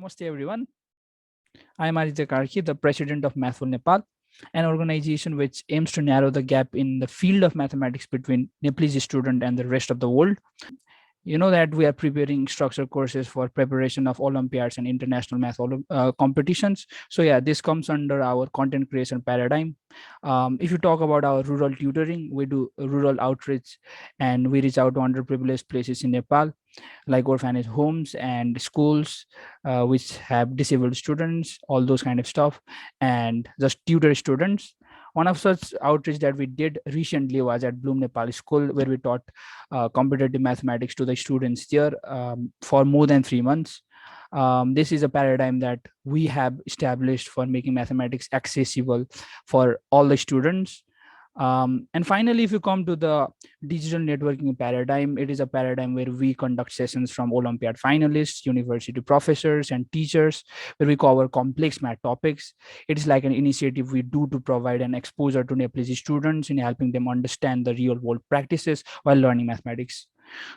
Namaste everyone. I am Maitighar, the president of Mathful Nepal, an organization which aims to narrow the gap in the field of mathematics between Nepalese student and the rest of the world. You know that we are preparing structured courses for preparation of Olympiads and international competitions. So yeah, this comes under our content creation paradigm. If you talk about our rural tutoring, we do rural outreach and we reach out to underprivileged places in Nepal like orphanage homes and schools which have disabled students, all those kind of stuff, and just tutor students. One of such outreach that we did recently was at Bloom Nepal School, where we taught competitive mathematics to the students there for more than 3 months. This is a paradigm that we have established for making mathematics accessible for all the students. And finally, if you come to the digital networking paradigm, it is a paradigm where we conduct sessions from Olympiad finalists, university professors, and teachers, where we cover complex math topics. It is like an initiative we do to provide an exposure to Nepalese students in helping them understand the real world practices while learning mathematics.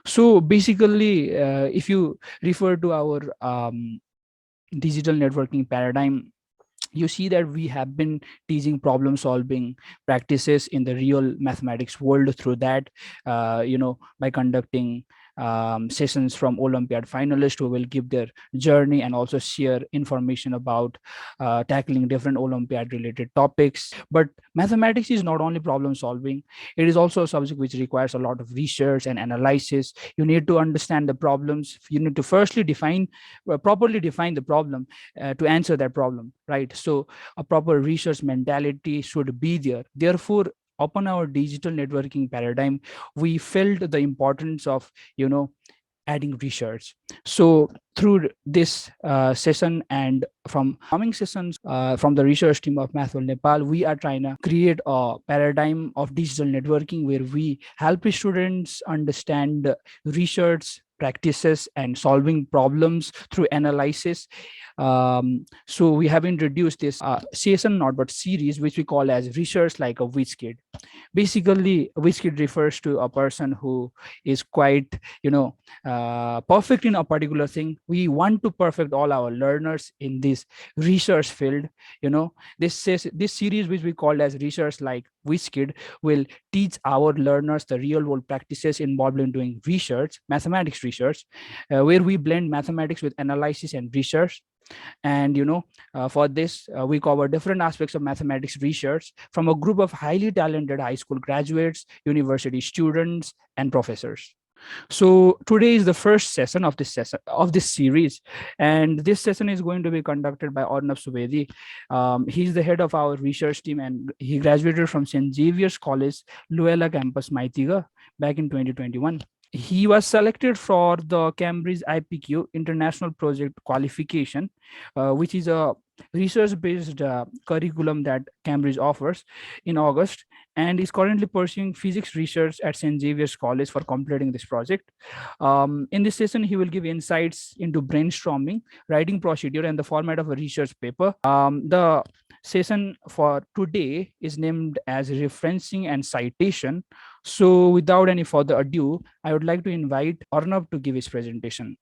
So basically, if you refer to our digital networking paradigm, you see that we have been teaching problem solving practices in the real mathematics world through that, by conducting sessions from Olympiad finalists who will give their journey and also share information about tackling different Olympiad related topics. But mathematics is not only problem solving, it is also a subject which requires a lot of research and analysis. You need to understand the problems. You need to firstly properly define the problem to answer that problem, right? So a proper research mentality should be there. Therefore, upon our digital networking paradigm, we felt the importance of adding research. So through this session and from coming sessions from the research team of Mathful Nepal, we are trying to create a paradigm of digital networking where we help students understand research practices and solving problems through analysis. So we have introduced this session, not but series, which we call as research like a Whizz-kid. Basically, Whizz-kid refers to a person who is quite perfect in a particular thing. We want to perfect all our learners in this research field. This series, which we call as research like Whizz-kid, will teach our learners the real world practices involved in doing research, mathematics research, where we blend mathematics with analysis and research. And for this, we cover different aspects of mathematics research from a group of highly talented high school graduates, university students, and professors. So today is the first session of this series, and this session is going to be conducted by Arnav Subedi. He's the head of our research team, and he graduated from St. Xavier's College, Loyola campus, Maitighar, back in 2021. He was selected for the Cambridge IPQ International Project Qualification, which is a research-based curriculum that Cambridge offers, in August, and is currently pursuing physics research at St. Xavier's College for completing this project. In this session, he will give insights into brainstorming, writing procedure, and the format of a research paper. The session for today is named as referencing and citation. So without any further ado, I would like to invite Arnav to give his presentation.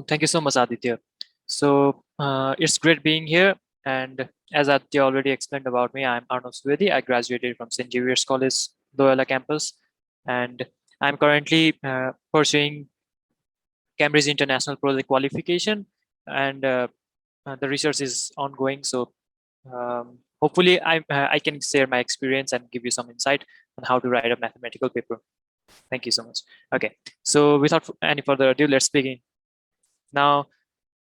Thank you so much, Aditya. So it's great being here. And as Aditya already explained about me, I'm Arnav Subedi. I graduated from St. Xavier's College, Loyola campus, and I'm currently pursuing Cambridge International Project Qualification, and the research is ongoing. So hopefully I can share my experience and give you some insight on how to write a mathematical paper. Thank you so much. Okay, so without any further ado, let's begin. Now,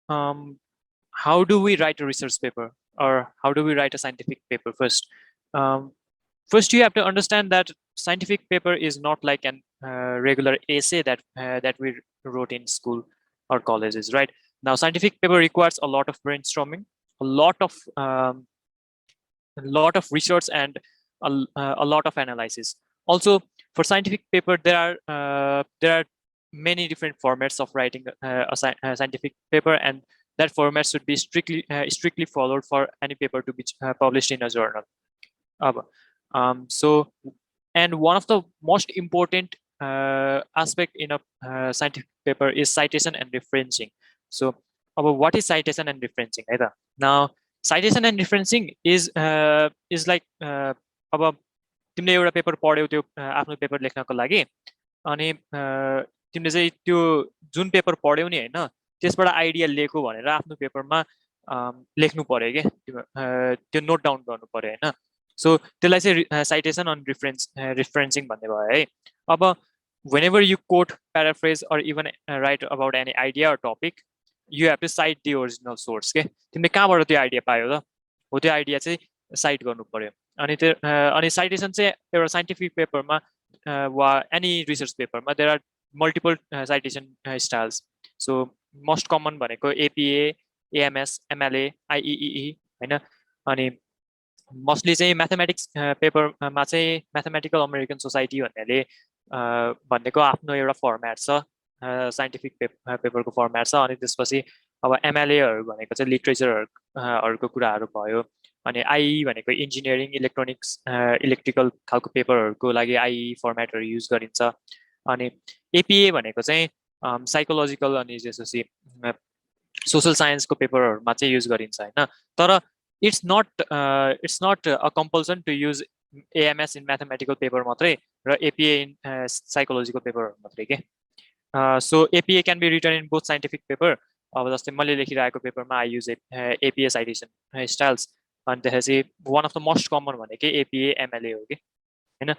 how do we write a research paper, or how do we write a scientific paper first? First, you have to understand that scientific paper is not like an regular essay that we wrote in school or colleges, right? Now, scientific paper requires a lot of brainstorming, a lot of research, and a lot of analysis. Also, for scientific paper, there are many different formats of writing a scientific paper, and that format should be strictly followed for any paper to be published in a journal. And one of the most important aspect in a scientific paper is citation and referencing. So अब what is citation and referencing है त now citation and referencing is like अब तिमीले एउटा paper पढ्यौ त्यो आफ्नो paper लेख्नको लागि अनि तिमीले चाहिँ त्यो जुन पेपर पढ्यौ नि होइन त्यसबाट आइडिया लिएको भनेर आफ्नो पेपरमा लेख्नु पर्यो के त्यो नोट डाउन गर्नु पर्यो होइन सो त्यसलाई चाहिँ साइटेसन अन रिफरेन्सिङ भन्ने भयो है अब whenever you quote, paraphrase, or even write about any idea or topic, you have to cite the original source के तिमीले कहाँबाट त्यो आइडिया पायो त हो त्यो आइडिया चाहिँ साइट गर्नु पर्यो अनि त्यो अनि साइटेसन चाहिँ एउटा साइन्टिफिक पेपरमा वा एनी रिसर्च पेपरमा there are multiple citation styles so most common भनेको एपिए एएमएस एमएलए आइइई होइन अनि मोस्टली चाहिँ म्याथमेटिक्स पेपरमा चाहिँ म्याथमेटिकल अमेरिकन सोसाइटी भन्नेको आफ्नो एउटा फर्मेट छ साइन्टिफिक पेपरको फर्मेट छ अनि त्यसपछि अब एमएलएहरू भनेको चाहिँ लिटरेचरहरूको कुराहरू भयो अनि आइई भनेको इन्जिनियरिङ इलेक्ट्रोनिक्स इलेक्ट्रिकल खालको पेपरहरूको लागि आइई फर्मेटहरू युज गरिन्छ अनि एपिए भनेको चाहिँ साइकोलोजिकल अनि त्यसपछि सोसल साइन्सको पेपरहरूमा चाहिँ युज गरिन्छ होइन तर it's not a compulsion to use AMS in mathematical paper मात्रै र APA in psychological paper मात्रै के so APA can be written in both scientific paper अब जस्तै मैले लेखिरहेको पेपरमा I use APA citation styles अनि त्यसपछि one of the most common भनेको APA MLA हो के हैन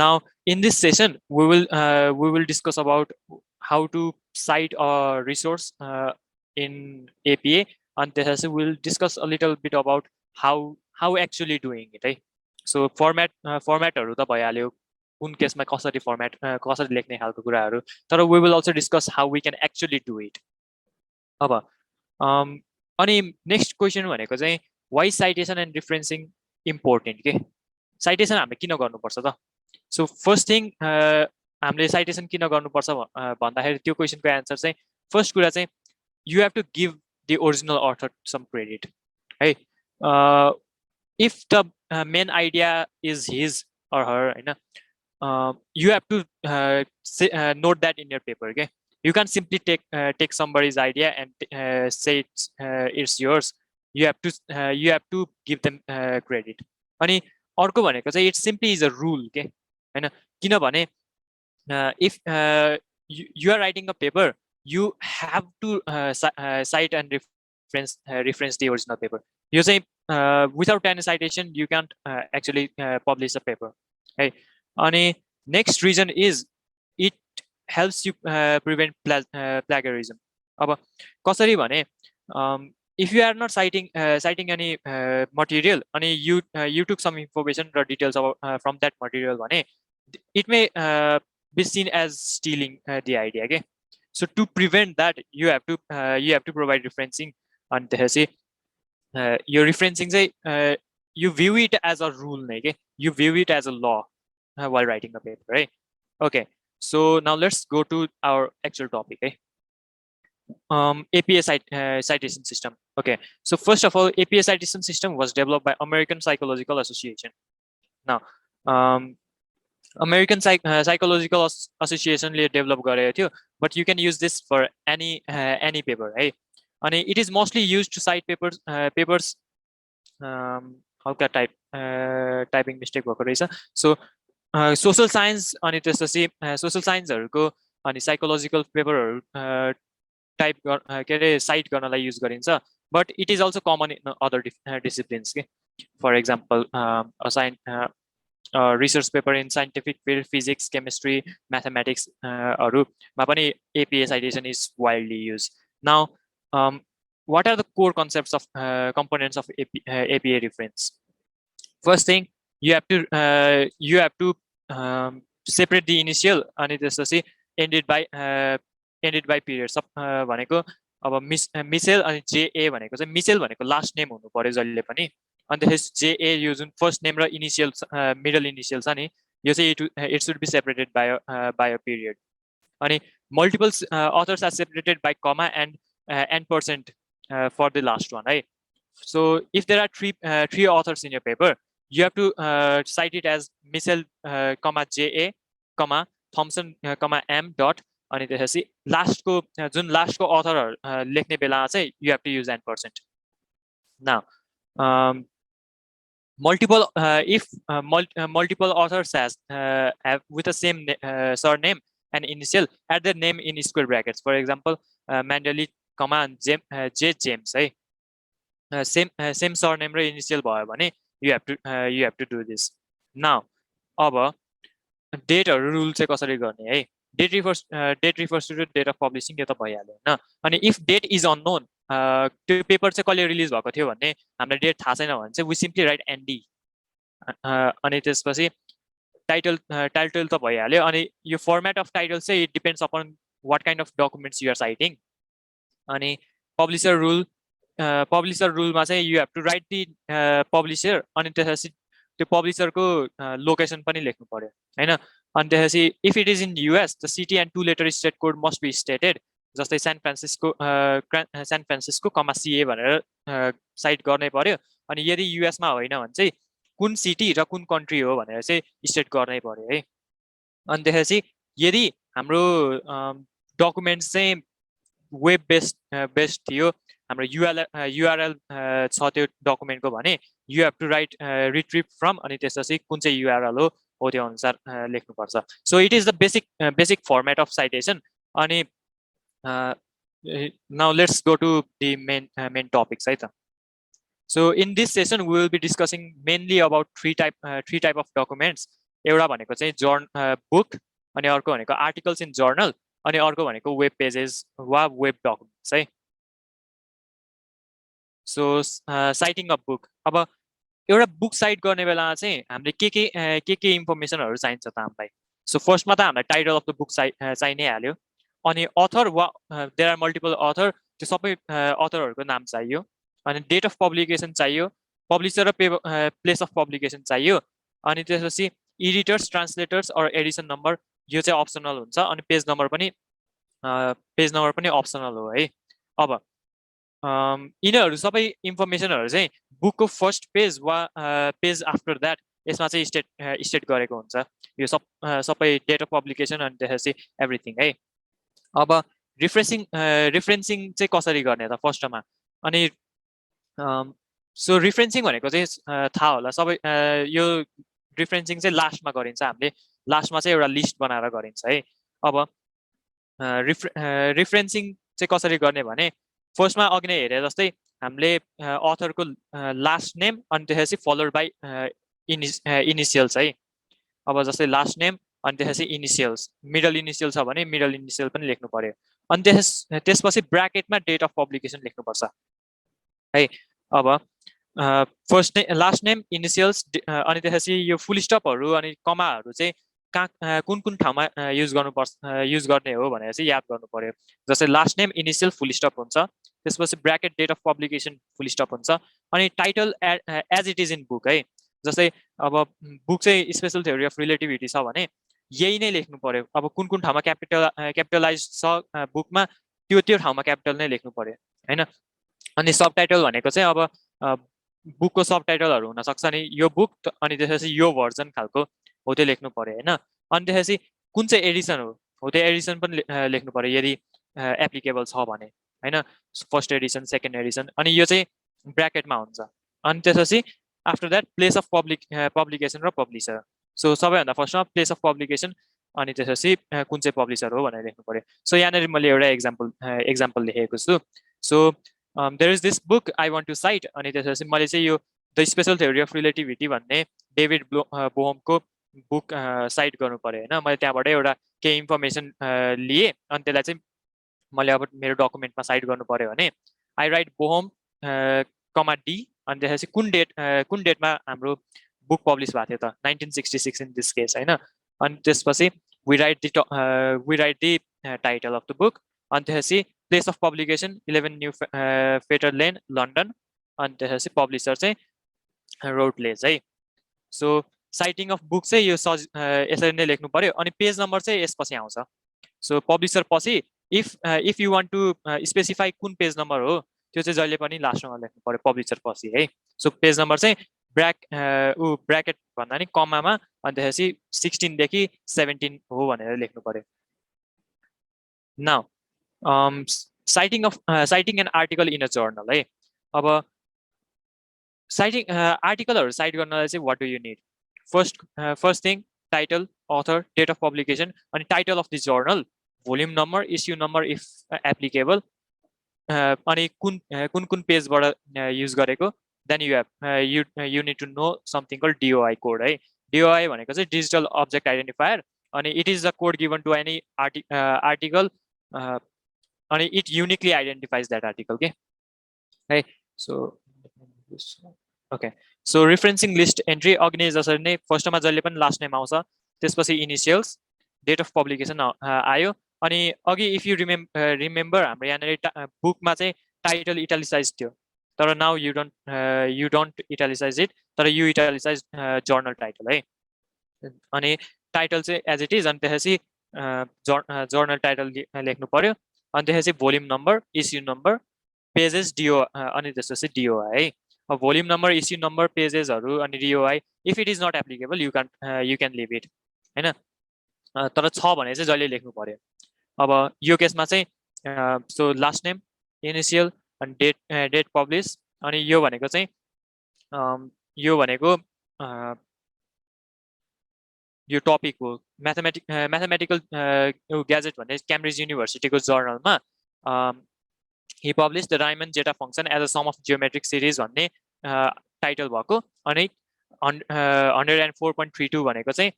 now in this session we will discuss about how to cite a resource in APA and त्यसपछि we'll discuss a little bit about how actually doing it है so formatहरू त भइहाल्यो कुन केसमा कसरी लेख्ने खालको कुराहरू तर we will also discuss how we can actually do it अब अनि नेक्स्ट क्वेसन भनेको चाहिँ why citation and referencing important के citation हामीले किन गर्नुपर्छ त सो फर्स्ट थिङ हामीले citation किन गर्नुपर्छ भन्दाखेरि त्यो क्वेसनको एन्सर चाहिँ फर्स्ट कुरा चाहिँ you have to give the original author some credit hey if the main idea is his or her you have to note that in your paper okay you can't simply take somebody's idea and say it's yours you have to give them credit अनि अर्को भनेको चाहिँ it simply is a rule के हैन किनभने if you are writing a paper you have to cite and reference the original paper you say without any citation you can't actually publish a paper hey and next reason is it helps you prevent plagiarism अब कसरी भने if you are not citing any material and you took some information or details about from that material भने it may be seen as stealing the idea okay so to prevent that you have to provide referencing and त्यसपछि your referencing say you view it as a rule okay you view it as a law while writing a paper right okay so now let's go to our actual topic APA citation system okay so first of all APA citation system was developed by American Psychological Association now American Psychological Association ले develop गरेको थियो but you can use this for any paper right and it is mostly used to cite papers how can typing mistake भएको रहेछ so social science अनि त्यसपछि social science हरुको अनि psychological paper type के रे cite गर्नलाई use गरिन्छ but it is also common in other disciplines के for example research paper in scientific field physics chemistry mathematics हरुमा पनि APA citation is widely used now what are the core concepts of components of APA reference first thing you have to separate the initial and त्यसपछि ended by periods भनेको अब micelle अनि जेए भनेको चाहिँ micelle भनेको last name हुनु पर्यो जहिले पनि अनि त्यसपछि जेए यो जुन फर्स्ट नेम र इनिशियल मिडल इनिशियल छ नि यो चाहिँ it should be separated by a period अनि multiple authors are separated by comma and %, for the last one right so if there are three authors in your paper you have to cite it as Michel comma JA comma Thompson comma M dot अनि त्यसपछि लास्टको जुन लास्टको अथरहरु लेख्ने बेला चाहिँ you have to use %. Now multiple if multiple authors have with the same surname and initial add their name in square brackets. For example, Mandeli, and J James, है same surname र initial भयो भने you have to do this. Now अब डेटहरु rule चाहिँ कसरी गर्ने है date refers to date of publishing यो त भइहाल्यो हैन अनि इफ डेट इज अननोन त्यो पेपर चाहिँ कहिले रिलिज भएको थियो भन्ने हामीलाई डेट थाहा छैन भने चाहिँ वी सिम्पली राइट एनडी अनि त्यसपछि टाइटल त भइहाल्यो अनि यो फर्मेट अफ टाइटल चाहिँ it depends upon what kind of documents you are citing अनि पब्लिसर रुलमा चाहिँ you have to write the publisher अनि त्यसपछि त्यो पब्लिसरको लोकेसन पनि लेख्नु पर्यो हैन अनि त्यसपछि if it is in US the city and 2 letter state code must be stated जस्तै सान फ्रान्सिस्को कमा सीए भनेर साइट गर्नै पर्यो अनि यदि युएस मा होइन भने चाहिँ कुन सिटी र कुन कन्ट्री हो भनेर चाहिँ स्टेट गर्नै पर्यो है अनि त्यसपछि यदि हाम्रो डकुमेन्ट्स चाहिँ वेब बेस्ड थियो हाम्रो युआरएल छ त्यो डकुमेन्टको भने you have to write retrieve from अनि त्यसपछि कुन चाहिँ युआरएल हो त्यो अनुसार लेख्नुपर्छ so it is the basic format of citation अनि now let's go to the main topics है त so in this session we will be discussing mainly about three type of documents एउटा भनेको चाहिँ बुक अनि अर्को भनेको आर्टिकल्स इन जर्नल अनि अर्को भनेको वेब पेजेस वा वेब डकुमेन्ट्स है सो साइटिङ अफ बुक अब एउटा बुक साइट गर्ने बेलामा चाहिँ हामीले के इन्फर्मेसनहरू चाहिन्छ त हामीलाई सो फर्स्टमा त हामीलाई टाइटल अफ द बुक चाहिने हाल्यो अनि अथर वा देयर आर मल्टिपल अथर त्यो सबै अथरहरूको नाम चाहियो अनि डेट अफ पब्लिकेसन चाहियो पब्लिसर र प्लेस अफ पब्लिकेसन चाहियो अनि त्यसपछि एडिटर्स ट्रान्सलेटर्स अर एडिसन नम्बर यो चाहिँ अप्सनल हुन्छ अनि पेज नम्बर पनि अप्सनल हो है अब यिनीहरू सबै इन्फर्मेसनहरू चाहिँ बुकको फर्स्ट पेज वा पेज आफ्टर द्याट यसमा चाहिँ स्टेट गरेको हुन्छ यो सबै डेट अफ पब्लिकेसन अनि त्यसपछि एभ्रिथिङ है अब रिफरेन्सिङ चाहिँ कसरी गर्ने त फर्स्टमा अनि सो रिफरेन्सिङ भनेको चाहिँ थाहा होला सबै यो रिफरेन्सिङ चाहिँ लास्टमा गरिन्छ हामीले लास्टमा चाहिँ एउटा लिस्ट बनाएर गरिन्छ है अब रिफरेन्सिङ चाहिँ कसरी गर्ने भने फर्स्टमा अघि नै हेरे जस्तै हामीले अथरको लास्ट नेम अनि त्यसपछि फलोड बाई इनिसियल्स है अब जस्तै लास्ट नेम अनि त्यसपछि इनिसियल्स मिडल इनिसियल छ भने मिडल इनिसियल पनि लेख्नु पर्यो अनि त्यसपछि ब्राकेटमा डेट अफ पब्लिकेसन लेख्नुपर्छ है अब फर्स्ट लास्ट नेम इनिसियल्स अनि त्यसपछि यो फुल स्टपहरू अनि कमाहरू चाहिँ कुन ठाउँमा युज गर्ने हो भनेर चाहिँ याद गर्नु पर्यो जस्तै last name initial full stop हुन्छ त्यसपछि bracket date of publication full stop हुन्छ अनि title as it is in book है जस्तै अब बुक चाहिँ स्पेशल थ्योरी अफ रिलेटिभिटी छ भने यही नै लेख्नु पर्यो अब कुन ठाउँमा क्यापिटलाइज छ बुकमा त्यो ठाउँमा क्यापिटल नै लेख्नु पर्यो हैन अनि सब टाइटल भनेको चाहिँ अब बुकको सब टाइटलहरू हुनसक्छ नि यो बुक अनि त्यसपछि यो भर्जन खालको हो त्यो लेख्नु पर्यो हैन अनि त्यसपछि कुन चाहिँ एडिसन हो त्यो एडिसन पनि लेख्नु पर्यो यदि एप्लिकेबल छ भने हैन फर्स्ट एडिसन सेकेन्ड एडिसन अनि यो चाहिँ ब्राकेटमा हुन्छ अनि त्यसपछि after that place of publication र पब्लिसर सो सबैभन्दा फर्स्टमा प्लेस अफ पब्लिकेसन अनि त्यसपछि कुन चाहिँ पब्लिसर हो भनेर लेख्नु पर्यो सो यहाँनिर मैले एउटा एक्जाम्पल लेखेको छु so there is this book I want to cite अनि त्यसपछि मैले चाहिँ यो the special theory of relativity भन्ने डेभिड बोहमको बुक साइट गर्नु पर्यो हैन मैले त्यहाँबाट एउटा केही इन्फर्मेसन लिए अनि त्यसलाई चाहिँ मैले अब मेरो डकुमेन्टमा साइट गर्नु पर्यो भने I right Boehm comma D अनि त्यसपछि कुन डेटमा हाम्रो बुक पब्लिस भएको थियो त 1966 इन दिस केस हैन अनि त्यसपछि we write the title of the book अनि त्यसपछि place of publication 11 New Fetter Lane London अनि त्यसपछि पब्लिसर चाहिँ रोटलेज है सो साइटिङ अफ बुक चाहिँ यो यसरी नै लेख्नु पर्यो अनि पेज नम्बर चाहिँ यसपछि आउँछ सो पब्लिसर पछि if you want to specify कुन पेज नम्बर हो त्यो चाहिँ जहिले पनि लास्टमा लेख्नु पर्यो पब्लिसर पछि है सो पेज नम्बर चाहिँ ब्राकेट भन्दा नि कमामा अनि त्यसपछि 16 देखि 17 हो भनेर लेख्नु पर्यो Now, citing an article in a journal है. अब citing articleहरू cite गर्नलाई चाहिँ what do you need? First thing, title, author, date of publication, अनि title of the journal, volume number, issue number if applicable, अनि कुन पेजबाट युज गरेको. Then you have you need to know something called DOI code है. DOI भनेको चाहिँ digital object identifier, अनि it is the code given to any article, अनि it uniquely identifies that article. Okay, है. So okay, so referencing list entry अघि जसरी नै फर्स्टमा जहिले पनि लास्ट नेम आउँछ, त्यसपछि इनिशियल्स, डेट अफ पब्लिकेसन आयो, अनि अघि इफ यु रिमेम्बर हाम्रो यहाँनिर बुकमा चाहिँ टाइटल इटालिसाइज थियो, तर नाउ यु डोन्ट इटालिसाइज इट, तर यु इटालिसाइज जर्नल टाइटल है. अनि टाइटल चाहिँ एज इट इज, अनि त्यसपछि जर्नल टाइटल लेख्नु पर्यो, अनि त्यसपछि volume number, issue number, pages, DO, अनि त्यसपछि डिओआई है. भोल्युम नम्बर, इस्यु नम्बर, पेजेसहरू अनि DOI if it is not applicable you can leave it होइन. तर छ भने चाहिँ जहिले लेख्नु पर्यो. अब यो केसमा चाहिँ सो लास्ट नेम, इनिसियल, अनि डेट पब्लिस, अनि यो भनेको चाहिँ यो टपिक हो. म्याथमेटिकल ग्याजेट भन्ने Cambridge युनिभर्सिटीको जर्नलमा he published the Riemann zeta function as a sum of geometric series भन्ने टाइटल भएको, अनि 104.32 भनेको चाहिँ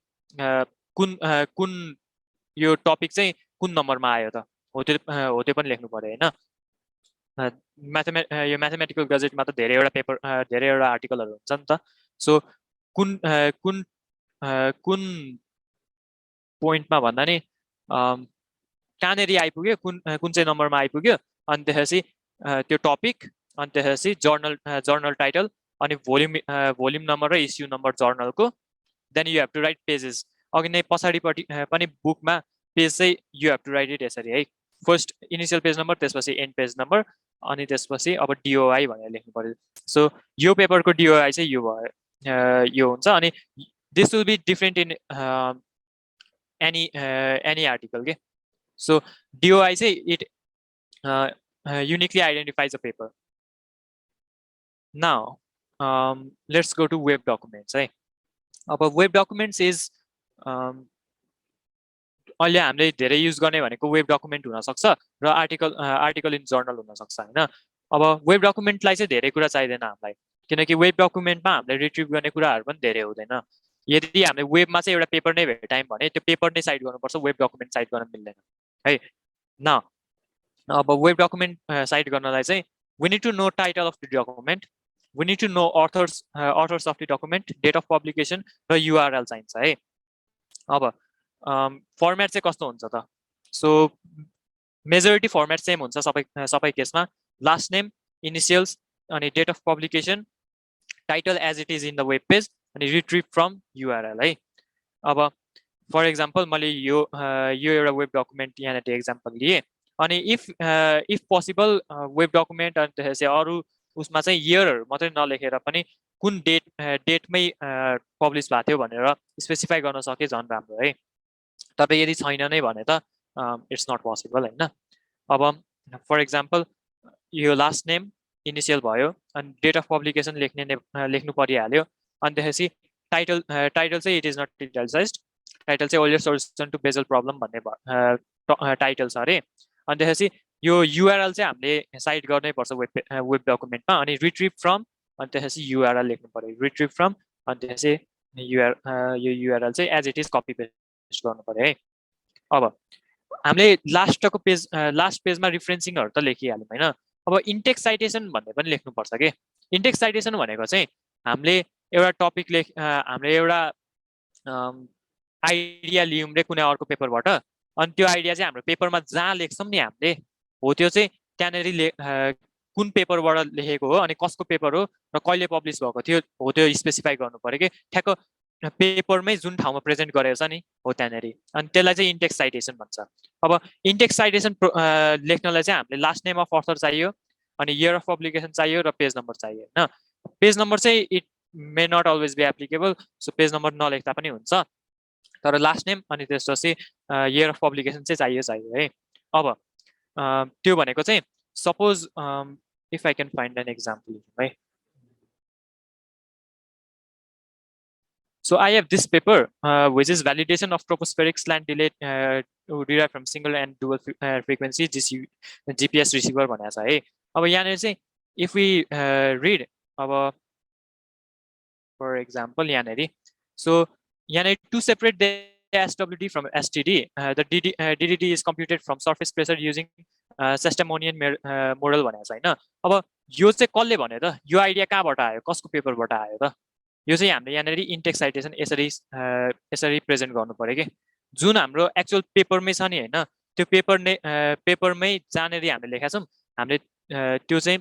कुन यो टपिक चाहिँ कुन नम्बरमा आयो त हो त्यो पनि लेख्नु पर्यो होइन. यो म्याथमेटिकल ग्याजेटमा त धेरैवटा आर्टिकलहरू हुन्छ नि त. सो कुन पोइन्टमा भन्दा नि कहाँनिर आइपुग्यो, कुन चाहिँ नम्बरमा आइपुग्यो, अनि त्यसपछि त्यो टपिक, अनि त्यसपछि जर्नल टाइटल, अनि भोल्युम नम्बर र इस्यु नम्बर जर्नलको. Then you have to write pages. अघि नै पछाडिपट्टि पनि बुकमा पेज चाहिँ you have to write it यसरी है. फर्स्ट इनिसियल पेज नम्बर, त्यसपछि एन्ड पेज नम्बर, अनि त्यसपछि अब डिओआई भनेर लेख्नु पर्यो. सो यो पेपरको डिओआई चाहिँ यो भयो, यो हुन्छ. अनि this will be different in any article के. सो डिओआई चाहिँ it uniquely identifies a paper. Now, let's go to web documents. Right? Web documents is अहिले हामीले धेरै युज गर्ने भनेको वेब डकुमेन्ट हुन सक्छ र आर्टिकल इन जर्नल हुन सक्छ होइन. अब वेब डकुमेन्टलाई चाहिँ धेरै कुरा चाहिँदैन हामीलाई, किनकि वेब डकुमेन्टमा हामीले रिट्रिभ गर्ने कुराहरू पनि धेरै हुँदैन. यदि हामीले वेबमा चाहिँ एउटा पेपर नै भेटायौँ भने त्यो पेपर नै साइड गर्नुपर्छ, वेब डकुमेन्ट साइड गर्न मिल्दैन है. न अब वेब डकुमेन्ट साइड गर्नलाई चाहिँ we need to know title of the document, we need to know authors of the document, date of publication र URL चाहिन्छ है. अब फर्मेट चाहिँ कस्तो हुन्छ त? सो मेजोरिटी फर्मेट सेम हुन्छ सबै केसमा. लास्ट नेम, इनिसियल्स, अनि date of publication, title as it is in the web page, अनि रिट्रिभ फ्रम URL है. अब फर एक्जाम्पल मैले यो एउटा वेब डकुमेन्ट यहाँनिर एक्जाम्पल लिएँ, अनि इफ पोसिबल वेब डकुमेन्ट अनि त्यसपछि अरू उसमा चाहिँ इयरहरू मात्रै नलेखेर पनि कुन डेटमै पब्लिस भएको थियो भनेर स्पेसिफाई गर्न सके झन् राम्रो है. तर यदि छैन नै भने त इट्स नट पोसिबल होइन. अब फर एक्जाम्पल यो लास्ट नेम, इनिसियल भयो, अनि डेट अफ पब्लिकेसन लेख्नु परिहाल्यो, अनि त्यसपछि टाइटल चाहिँ it is not italicized. Title चाहिँ older solution to Bessel problem भन्ने टाइटल छ अरे. अनि त्यसपछि यो युआरएल चाहिँ हामीले साइड गर्नै पर्छ वेब डकुमेन्टमा, अनि रिट्रिभ फ्रम, अनि त्यसपछि युआरएल लेख्नु पर्यो, रिट्रिभ फ्रम, अनि त्यसपछि यो युआरएल चाहिँ as it is copy paste गर्नु पर्यो है. अब हामीले लास्ट पेजमा रिफरेन्सिङहरू त लेखिहाल्यौँ होइन. अब इन्टेक्स साइटेसन भन्ने पनि लेख्नुपर्छ के. इन्टेक्स साइटेसन भनेको चाहिँ हामीले एउटा टपिक हामीले एउटा आइडिया लियौँ रे कुनै अर्को पेपरबाट, अनि त्यो आइडिया चाहिँ हाम्रो पेपरमा जहाँ लेख्छौँ नि हामीले हो त्यो चाहिँ त्यहाँनिर कुन पेपरबाट लेखेको हो, अनि कसको पेपर हो र कहिले पब्लिस भएको थियो हो त्यो स्पेसिफाई गर्नु पर्यो कि. ठ्याक्क पेपरमै जुन ठाउँमा प्रेजेन्ट गरेको छ नि हो त्यहाँनिर, अनि त्यसलाई चाहिँ इन्टेक्स साइटेसन भन्छ. अब इन्टेक्स साइटेसन लेख्नलाई चाहिँ हामीले लास्ट नेम अफ अथर चाहियो, अनि इयर अफ पब्लिकेसन चाहियो र पेज नम्बर चाहियो होइन. पेज नम्बर चाहिँ it may not always be applicable, so page number नलेख्दा पनि हुन्छ, तर लास्ट नेम अनि त्यसपछि इयर अफ पब्लिकेसन चाहिँ चाहियो है. अब त्यो भनेको चाहिँ suppose if I can find an example है So I have this paper, which is validation of tropospheric slant delay derived from single and dual frequency GPS receiver भनेको छ है अब यहाँनिर चाहिँ if we read अब for example यहाँनिर so यहाँनिर to separate the SWD from STD the DDD is computed from surface pressure using Sestamonian model भनेको छ हैन अब यो चाहिँ कसले भन्यो त यो आइडिया कहाँबाट आयो कसको पेपरबाट आयो त यो चाहिँ हामीले यहाँनिर इन्टेक्स साइटेसन यसरी प्रेजेन्ट गर्नु पर्यो कि जुन हाम्रो एक्चुअल पेपरमै छ नि हैन त्यो पेपरमै जहाँनिर हामीले लेखेका छौँ हामीले त्यो चाहिँ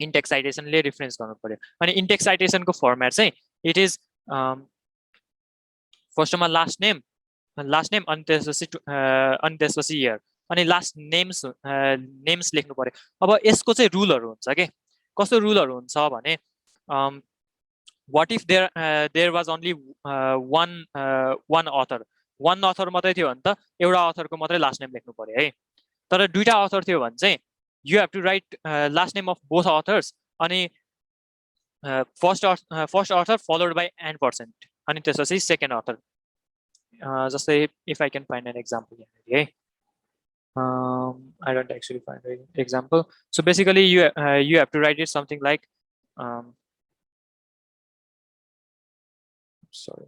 इन्टेक्स साइटेसनले रिफरेन्स गर्नु पर्यो अनि इन्टेक्स साइटेसनको फर्मेट चाहिँ इट इज फर्स्टमा लास्ट नेम अनि त्यसपछि इयर अनि लास्ट नेम्स लेख्नु पर्यो अब यसको चाहिँ रुलहरू हुन्छ के कस्तो रुलहरू हुन्छ भने what if there was only one author मात्रै थियो भने त एउटा अथरको मात्रै लास्ट नेम लेख्नु पर्यो है तर दुईटा अथर थियो भने चाहिँ you have to write last name of both authors अनि first author followed by n% अनि त्यसपछि second author जस्तै if I can find an example here है I don't actually find an example so basically you have to write it something like sorry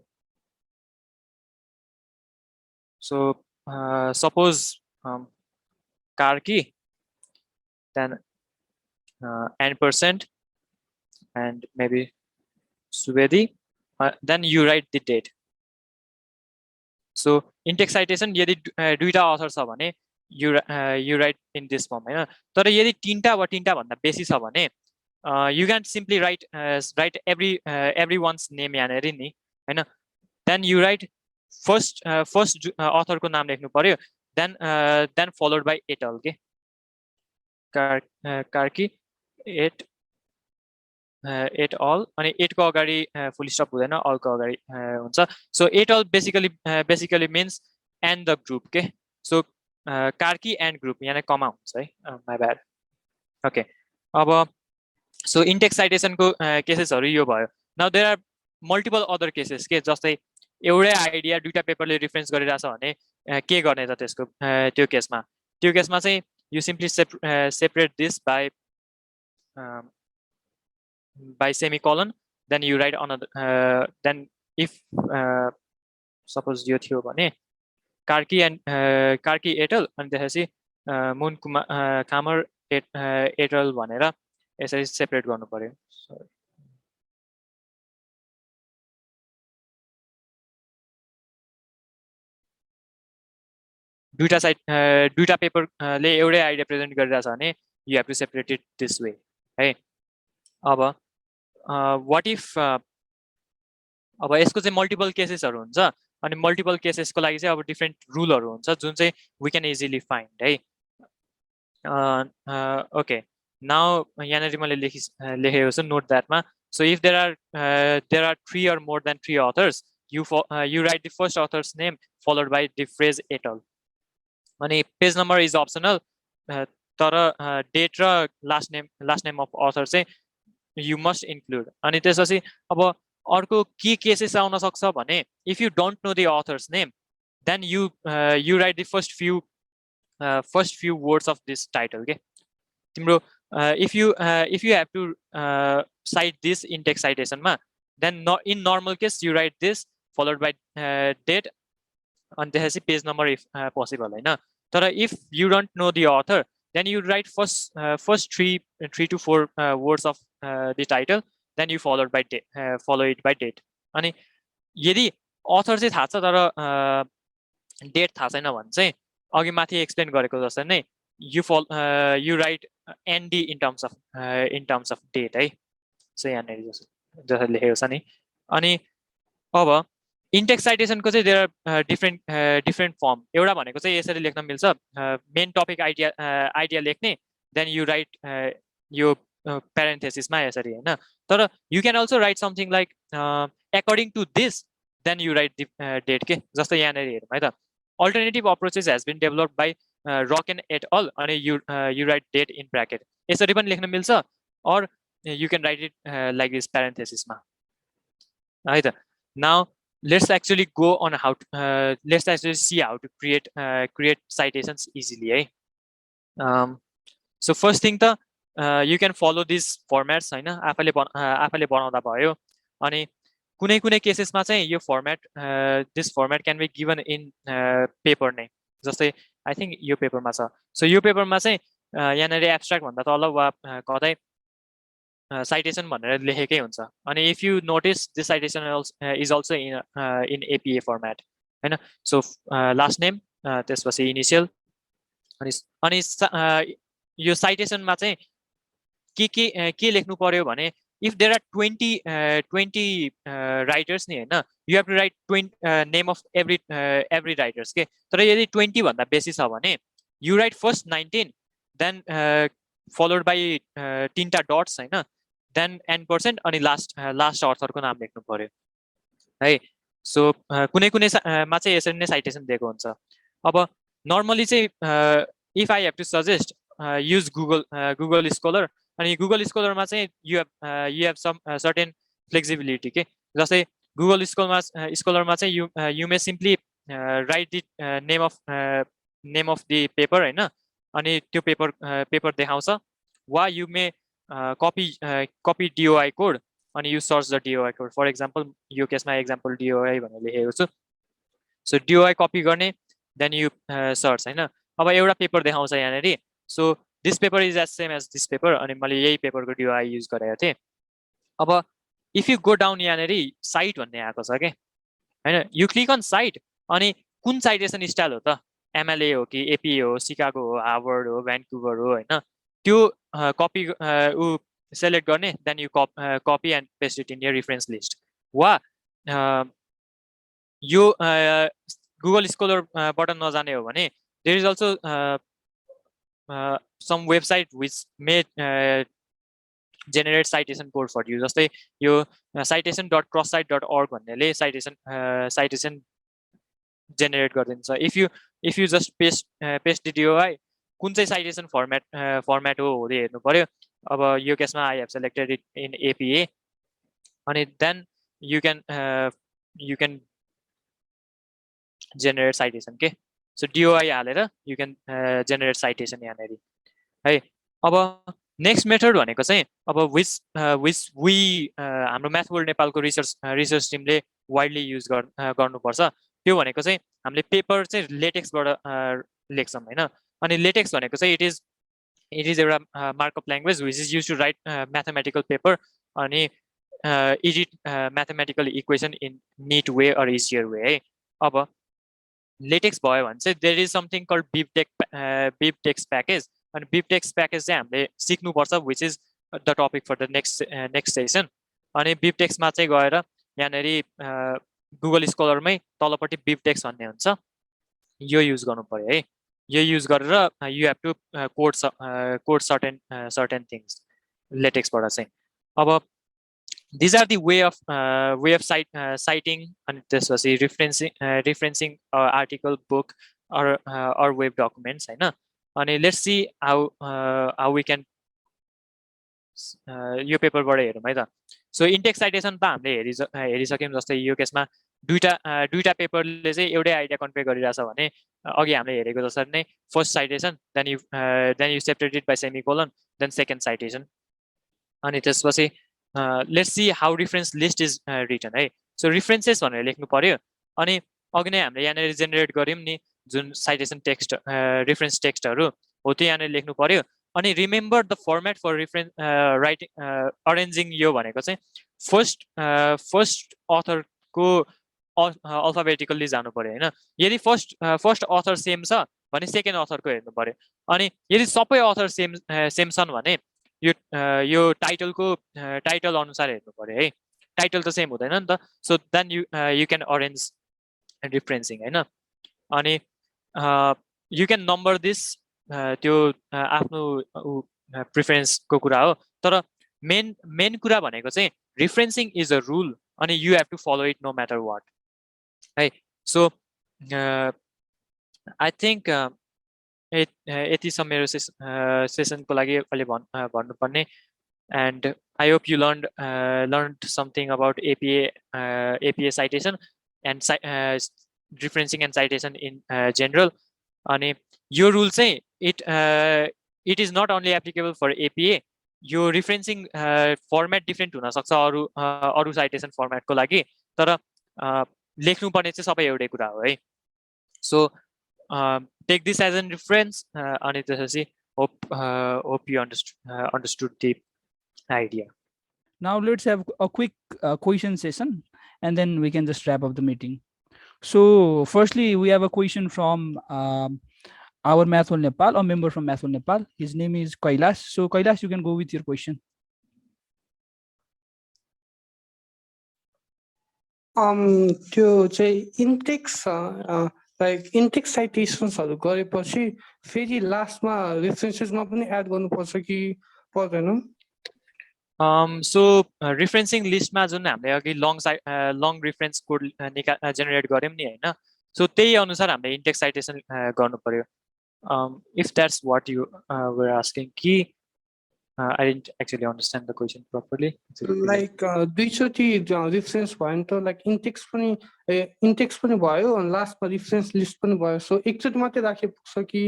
so suppose car key then n% and maybe Subedi then you write the date so index citation यदि दुईटा author छ भने you write in this form हैन तर यदि तीनटा वा तीनटा भन्दा बेसी छ भने you can simply write everyone's name यहाँनिर नि हैन then you write first author को नाम लेख्नु पर्यो then followed by et al के कार्की et al अनि et को अगाडि फुल स्टप हुँदैन all को अगाडि हुन्छ so et al basically means and the group के so कार्की and group यहाँ कमा हुन्छ है my bad okay अब so index citation को केसेसहरु यो भयो now there are multiple other cases के जस्तै एउटै आइडिया दुईटा पेपरले रिफरेन्स गरिरहेछ भने के गर्ने त त्यसको त्यो केसमा चाहिँ you simply separate this by semicolon then you write another then if suppose यो थियो भने कार्की et al अनि त्यसपछि मुन खामर et al भनेर यसरी सेपरेट गर्नु पर्यो दुईटा पेपरले एउटै आइडिया प्रेजेन्ट गरिरहेछ भने you have to separate it this way है अब व्हाट इफ अब यसको चाहिँ मल्टिपल केसेसहरु हुन्छ अनि मल्टिपल केसेसको लागि चाहिँ अब डिफरेन्ट रुलहरु हुन्छ जुन चाहिँ वी क्यान इजिली फाइन्ड है ओके नाउ यहाँनिर मैले लेखेको छु note द्याटमा so if there are 3 or more than 3 authors you write the first author's name followed by the phrase et al अनि पेज नम्बर इज अप्सनल तर date र last name of author चाहिँ you must include अनि त्यसपछि अब अर्को के cases आउन सक्छ भने if you don't know the author's name then you write the first few words of this title के तिम्रो if you have to cite this in text साइटेसनमा then in normal case you write this followed by date अनि त्यसपछि page number if possible हैन तर if you don't know the author then you write first 3 to 4 words of the title then you follow it by date अनि यदि author चाहिँ थाहा छ तर डेट थाहा छैन भने चाहिँ अघि माथि एक्सप्लेन गरेको जस्तै नै you write ND in terms of date है सो यहाँनिर जसरी लेखेको छ नि अनि अब इन्टेक्स साइटेसनको चाहिँ देयर आर डिफरेन्ट फर्म एउटा भनेको चाहिँ यसरी लेख्न मिल्छ मेन टपिक आइडिया लेख्ने देन यु राइट यो प्यारेन्थेसिसमा यसरी हैन तर you can also write something like according to this then you write the date के जस्तो यहाँनिर हेरौँ है त alternative approaches has been developed by Rocken et al अनि you write date in bracket यसरी पनि लेख्न मिल्छ or you can write it like this parenthesis मा है त now let's actually go on how to, let's actually see how to create citations easily है so first thing त you can follow these formats हैन आफैले बनाउँदा भयो अनि कुनै कुनै केसेसमा चाहिँ यो format this format can be given in paper नै जस्तै आई थिंक यो पेपरमा छ सो यो पेपरमा चाहिँ यहाँनिर एब्स्ट्राक्ट भन्दा तल वा कतै citation भनेर लेखेकै हुन्छ अनि if you notice this citation is also in APA format हैन so last name त्यसपछि initial अनि यो citation मा चाहिँ के लेख्नु पर्यो भने if there are 20 writers नि हैन you have to write 20 name of every writers के तर यदि 20 भन्दा बेसी छ भने you write first 19 then followed by तीनटा dots हैन then n% अनि लास्ट अर्थरको नाम लेख्नु पर्यो है सो कुनै कुनै मा चाहिँ यसरी नै साइटेसन दिएको हुन्छ अब नर्मली चाहिँ if I have to suggest use Google Scholar अनि Google Scholar मा चाहिँ you have some certain flexibility के जस्तै Google Scholar मा चाहिँ you may simply write the name of the paper हैन अनि त्यो पेपर देखाउँछ वा you may copy DOI code अनि you search the DOI code for example यो केसमा example DOI भनेर लेखेको छु so DOI copy गर्ने then you search हैन अब एउटा पेपर देखाउँछ यहाँनेरि so this paper is as same as this paper अनि मैले यही पेपरको DOI युज गरेको थिएँ अब if you go down यहाँनेरि site भन्ने आएको छ के हैन you click on site अनि कुन citation स्टाइल हो त MLA हो कि APA हो सिकागो हो हार्वर्ड हो भ्यान्कुभर हो हैन त्यो कपी सेलेक्ट गर्ने then you copy and paste it in your reference list वा यो गुगल स्कलर बाट नजाने हो भने there is also some website which may generate citation code for you जस्तै यो citation.crosssite.org भन्नेले साइटेसन जेनेरेट गरिदिन्छ if you just paste DOI कुन चाहिँ साइटेसन फर्मेट हो हेर्नु पर्यो अब यो केसमा I have selected it in APA अनि then you can generate citation के सो DOI हालेर यु क्यान जेनेरेट साइटेसन यहाँनेरि है अब नेक्स्ट मेथड भनेको चाहिँ अब विच हाम्रो म्याथ वर्ल्ड नेपालको रिसर्च टिमले वाइडली युज गर्नुपर्छ त्यो भनेको चाहिँ हामीले पेपर चाहिँ लेटेक्सबाट लेख्छौँ हैन अनि लेटेक्स भनेको चाहिँ इट इज एउटा markup language which is use to write mathematical paper अनि edit mathematical equation in neat way or easier way है अब लेटेक्स भयो भने चाहिँ there is something called BibTeX package अनि बिबटेक्स प्याकेज चाहिँ हामीले सिक्नुपर्छ which is the topic for the next session अनि बिबटेक्समा चाहिँ गएर यहाँनेरि गुगल स्कलरमै तलपट्टि बिबटेक्स भन्ने हुन्छ यो युज गर्नु पर्यो है यो युज गरेर you have to code certain things लेटेक्सबाट चाहिँ अब these are the way of citing अनि त्यसपछि referencing article book or web documents हैन अनि let's see how we can यो पेपरबाट हेरौँ है त सो इन्टेक्स साइटेसन त हामीले हेरिसक्यौँ जस्तै यो केसमा दुईटा पेपरले चाहिँ एउटै आइडिया कन्भे गरिरहेछ भने अघि हामीले हेरेको जसरी नै first citation then you separate it by semicolon then second citation अनि त्यसपछि let's see how reference list is written है सो रिफरेन्सेस भनेर लेख्नु पर्यो अनि अघि नै हामीले यहाँनिर जेनेरेट गऱ्यौँ नि जुन साइटेसन टेक्स्ट रिफरेन्स टेक्स्टहरू हो त्यो यहाँनिर लेख्नु पर्यो अनि remember the format for writing arranging यो भनेको चाहिँ फर्स्ट अथरको अल्फाबेटिकल्ली जानु पर्यो होइन यदि फर्स्ट अथर सेम छ भने सेकेन्ड अथरको हेर्नु पर्यो अनि यदि सबै अथर सेम छन् भने यो टाइटल अनुसार हेर्नु पर्यो है टाइटल त सेम हुँदैन नि त so then you can arrange referencing होइन अनि यु क्यान नम्बर दिस त्यो आफ्नो प्रिफरेन्सको कुरा हो तर मेन कुरा भनेको चाहिँ रिफरेन्सिङ इज अ रुल अनि you have to follow it no matter what है सो आई थिङ्क यति छ मेरो सेसनको लागि अहिले भन्नुपर्ने. And I hope you learned something about APA citation and referencing and citation in general. अनि यो रुल चाहिँ it is not only applicable for APA. यो रिफरेन्सिङ फर्मेट डिफ्रेन्ट हुन सक्छ अरू साइटेसन फर्मेटको लागि, तर लेख्नुपर्ने चाहिँ सबै एउटै कुरा हो है. So take this as an reference. अनि त्यसपछि hope you understood the idea. Now let's have a quick question session, and then we can just wrap up the meeting. So firstly, we have a question from our Mathol Nepal, a member from Mathol Nepal. His name is Kailash. So Kailash, you can go with your question. त्यो चाहिँ इन्टेक्स like इन्टेक्स साइटेसन्सहरू गरेपछि फेरि लास्टमा रेफरेन्सेसमा पनि add गर्नुपर्छ कि पर्दैन? So रिफरेन्सिङ लिस्टमा जुन हामीले अघि लङ रिफरेन्स कोड जेनेरेट गऱ्यौँ नि होइन, सो त्यही अनुसार हामीले इन्टेक्स साइटेसन गर्नु पर्यो. If that's what you were asking कि I didn't actually understand the question properly. Like दुईचोटि रिफरेन्स भयो नि त, लाइक इन्टेक्स पनि भयो अनि लास्टमा रिफरेन्स लिस्ट पनि भयो. सो एकचोटि मात्रै राखे पुग्छ कि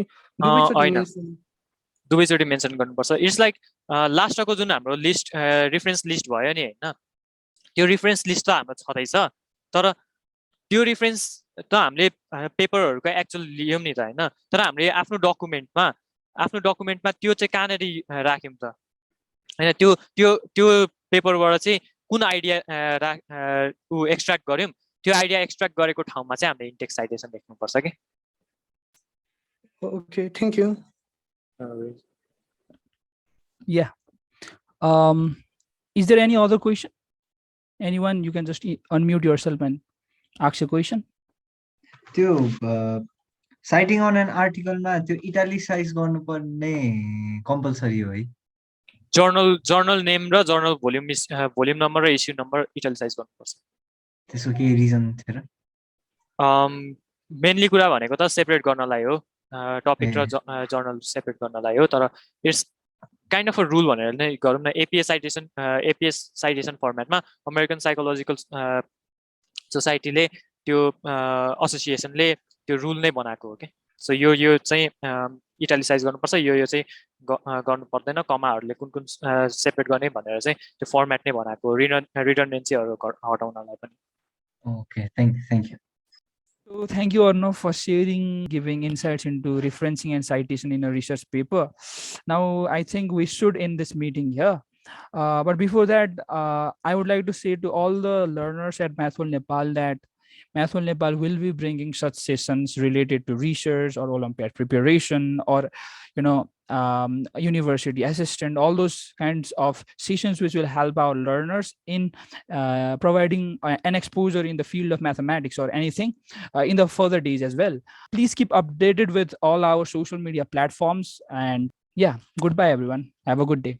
दुवैचोटि मेन्सन गर्नुपर्छ? इट्स लाइक लास्टको जुन हाम्रो लिस्ट रिफरेन्स लिस्ट भयो नि होइन, त्यो रिफरेन्स लिस्ट त हाम्रो छँदैछ, तर त्यो रिफरेन्स त हामीले पेपरहरूको एक्चुअल लियौँ नि त होइन, तर हामीले आफ्नो डकुमेन्टमा त्यो चाहिँ कहाँनिर राख्यौँ त होइन, त्यो पेपरबाट चाहिँ कुन आइडिया एक्सट्र्याक्ट गऱ्यौँ, त्यो आइडिया एक्सट्र्याक्ट गरेको ठाउँमा चाहिँ हामीले इन्टेक्स साइटेसन लेख्नुपर्छ कि. Okay, thank you. Yeah. Is there any other question? Anyone, you can just unmute yourself and ask a question. Citing on an article मा त्यो इटालिसाइज गर्नुपर्ने कम्पल्सरी हो है? जर्नल नेम र जर्नल भोल्युम नम्बर र इस्यु नम्बर इटालिसाइज गर्नुपर्छ. त्यसको के रिजन थियो र? मेनली कुरा भनेको त सेपरेट गर्नलाई हो, टपिक र जर्नल सेपरेट गर्नलाई हो, तर it's kind of a rule भनेर नै गरौँ न. एपिएस साइटेसन फर्मेटमा अमेरिकन साइकोलोजिकल सोसाइटीले त्यो एसोसिएसनले त्यो रुल नै बनाएको हो कि. सो यो चाहिँ इटालिसाइज गर्नुपर्छ, यो चाहिँ गर्नु पर्दैन, कमाहरूले कुन सेपरेट गर्ने भनेर चाहिँ त्यो फर्मेट नै बनाएको हो, रिडन्डेन्सीहरू हटाउनलाई पनि. Okay, thank you. So thank you, Arnav, for giving insights into referencing and citation in a research paper. Now, I think we should end this meeting here. But before that, I would like to say to all the learners at Mathol Nepal that Mathol Nepal will be bringing such sessions related to research or Olympiad preparation or, university assistant, all those kinds of sessions which will help our learners in providing an exposure in the field of mathematics or anything in the further days as well. Please keep updated with all our social media platforms, and yeah, goodbye everyone. Have a good day.